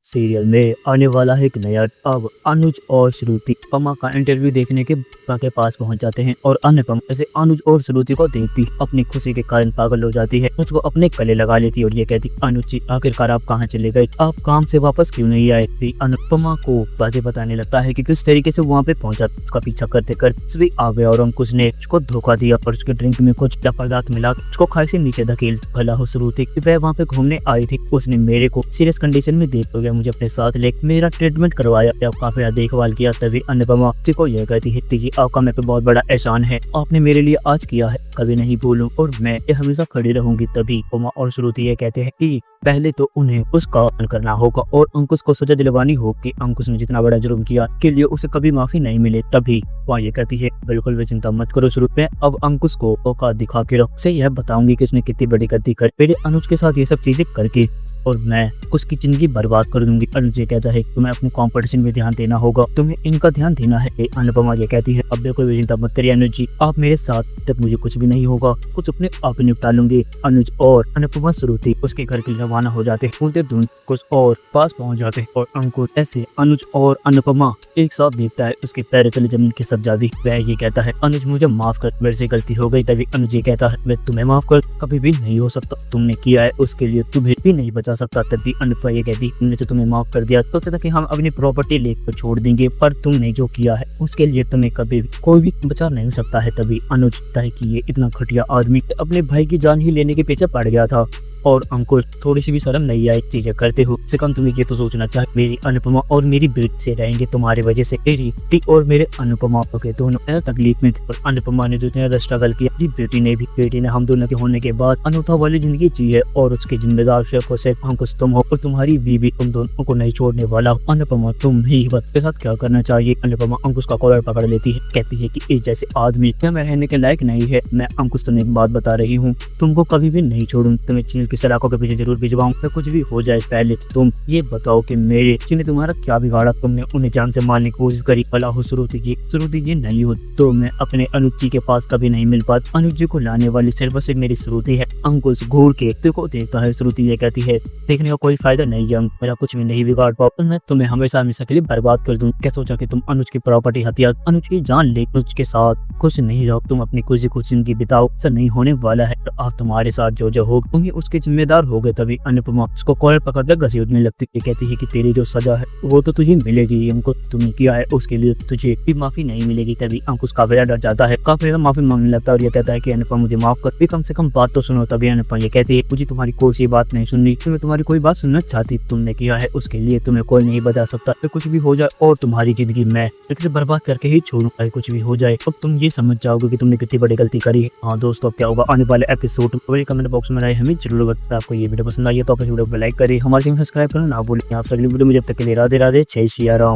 Serial में आने वाला है एक नया। अब अनुज और श्रुति पमा का इंटरव्यू देखने के पास पहुंच जाते हैं और अनुपम ऐसे अनुज और श्रुति को देखती अपनी खुशी के कारण पागल हो जाती है। उसको अपने गले लगा लेती है और ये कहती, अनुज जी आखिरकार आप कहाँ चले गए, आप काम से वापस क्यों नहीं आए थी। अनुपमा को बातें बताने लगता है कि किस तरीके से वहाँ पे पहुंचा। उसका पीछा करते कर सभी आ गए और अंकुश ने उसको धोखा दिया और उसके ड्रिंक में कुछ पदार्थ मिला उसको खाई से नीचे धकेल। भला हो श्रुति वह वहाँ पे घूमने आई थी, उसने मेरे को सीरियस कंडीशन में देख गया, मुझे अपने साथ ले मेरा ट्रीटमेंट करवाया, काफी देखभाल किया। तभी अनुपमा को यह कहती है, जी आपका मेरे पे बहुत बड़ा एहसान है, आपने मेरे लिए आज किया है, कभी नहीं भूलूं और मैं ये हमेशा खड़ी रहूंगी। तभी पमा और श्रुति ये कहते हैं कि पहले तो उन्हें उसका करना होगा और अंकुश को सजा दिलवानी होगी। अंकुश ने जितना बड़ा जुर्म किया के लिए उसे कभी माफी नहीं मिले। तभी वहाँ ये कहती है, बिल्कुल भी चिंता मत करो श्रुति, मैं अब अंकुश को औकात दिखा के रख से यह बताऊंगी कि उसने कितनी बड़ी गलती कर मेरे अनुज के साथ ये सब चीजें करके और मैं उसकी जिंदगी बर्बाद कर दूंगी। अनुज ये कहता है तुम्हें अपने कंपटीशन में ध्यान देना होगा, तुम्हें इनका ध्यान देना है। अनुपमा ये कहती है, अब बिल्कुल भी चिंता मत करिए अनुज जी, आप मेरे साथ तक मुझे कुछ भी नहीं होगा, कुछ अपने आप निपटा लूंगी। अनुज और अनुपमा श्रुति उसके घर के लिए रवाना हो जाते हैं। ढूंढते ढूंढ कुछ और पास पहुंच जाते हैं और अंकुश ऐसे अनुज और अनुपमा एक साथ देखता है, उसके पैर तले जमीन खिसक जाती। वह ये कहता है, अनुज मुझे माफ कर, मेरे से गलती हो गई। तभी अनुज ये कहता है, मैं तुम्हें माफ कर कभी भी नहीं हो सकता, तुमने किया है उसके लिए तुम्हें भी नहीं बचा सकता। तभी अनुपमा ये कहती, हमने तो तुम्हें माफ कर दिया, तो सोचा कि हम अपनी प्रॉपर्टी लेकर छोड़ देंगे, पर तुमने जो किया है उसके लिए तुम्हें कभी भी कोई भी बचा नहीं सकता है। तभी अनुज कहता है कि ये इतना घटिया आदमी अपने भाई की जान ही लेने के पीछे पड़ गया था और अंकुश थोड़ी सी भी शर्म नहीं आई चीजें करते हो। से कम तुम्हें ये तो सोचना चाहिए मेरी अनुपमा और मेरी बेटी से रहेंगे तुम्हारी वजह से। मेरी और मेरे अनुपमा के दोनों तकलीफ में थे और अनुपमा ने जो स्ट्रगल किया, बेटी ने हम दोनों के होने के बाद अनूठा वाली जिंदगी जी है और उसके जिम्मेदार सिर्फ अंकुश तुम हो और तुम्हारी बीवी तुम दोनों को नहीं छोड़ने वाला हो। अनुपमा तुम ही के साथ क्या करना चाहिए। अनुपमा अंकुश का कॉलर पकड़ लेती है, कहती है कि इस जैसे आदमी मैं रहने के लायक नहीं है। मैं अंकुश तुम्हें एक बात बता रही हूँ, तुमको कभी भी नहीं छोड़ूं, तुम्हें की सलाखों के पीछे जरूर भिजवाऊं, कुछ भी हो जाए पहले तो तुम ये बताओ कि मेरे जिन्हें तुम्हारा क्या बिगाड़ा, तुमने उन्हें जान से मारने की कोशिश करी। भला हो श्रुति जी नहीं हो तो मैं अपने अनुज जी के पास कभी नहीं मिल पाता। अनुज जी को लाने वाली सिर्फ मेरी श्रुति है। अंकुश घूर के को देखता है। श्रुति ये कहती है, देखने का कोई फायदा नहीं है, मेरा कुछ भी नहीं बिगाड़ पाओ, मैं तुम्हें हमेशा के लिए बर्बाद कर दूं। क्या सोचा कि तुम अनुज की प्रॉपर्टी हथियार अनुज की जान ले, अनुज के साथ कुछ नहीं रहो, तुम अपनी कुछ जिंदगी बिताओ, ऐसा नहीं होने वाला है। आप तुम्हारे साथ जो हो तुम ही उसके जिम्मेदार हो गए। तभी अनुपमा उसको कॉलर पकड़कर घसीटने लगती है, कहती है कि तेरी जो सजा है वो तो तुझे मिलेगी, हमको तुमने किया है उसके लिए तुझे भी माफी नहीं मिलेगी। तभी अंकुश काफी डर जाता है, काफी माफी मांगने लगता है और ये कहता है कि अनुपमा मुझे माफ कर, भी कम से कम बात तो सुनो। तभी अनुपमा ये कहती है, मुझे तुम्हारी कोई सी बात नहीं सुननी, मैं तुम्हारी कोई बात सुनना चाहती, तुमने किया है उसके लिए तुम्हें कोई नहीं बचा सकता। तो कुछ भी हो जाए और तुम्हारी जिंदगी मैं से बर्बाद करके ही छोड़ूंगा, कुछ भी हो जाए अब तुम ये समझ जाओगे कि तुमने कितनी बड़ी गलती करी है। हाँ दोस्तों, क्या होगा आने वाले एपिसोड में कमेंट बॉक्स में राय हमें जरूर बताएं। आपको ये वीडियो पसंद आई है तो अपने वीडियो को लाइक करें, हमारे चैनल सब्सक्राइब करना ना भूलें। आप अगली वीडियो में जब तक के लिए राधे राधे, जय श्री राम।